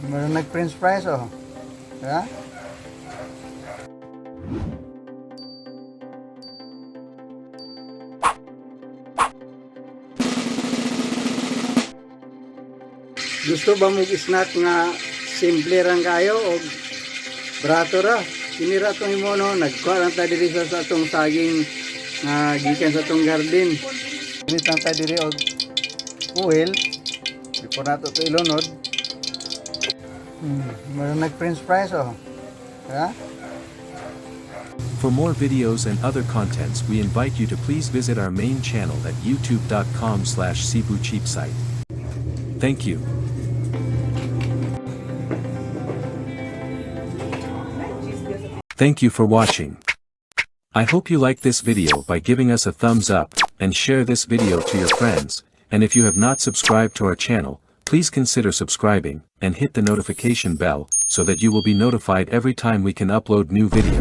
Meron nag-french fries, oh. Yeah? Gusto ba mo snack nga simple lang kayo o barato ra? Kinira itong imo, no? Nagkuha lang tayo diri sa itong saging na gikan sa itong garden. Kinit lang tayo diri o oil. Before nato ito ilunod. Meron nag-french fries, oh. Yeah? For more videos and other contents, we invite you to please visit our main channel at youtube.com/cebucheapsite. Thank you. Thank you for watching. I hope you like this video by giving us a thumbs up, and share this video to your friends, and if you have not subscribed to our channel, please consider subscribing, and hit the notification bell, so that you will be notified every time we can upload new video.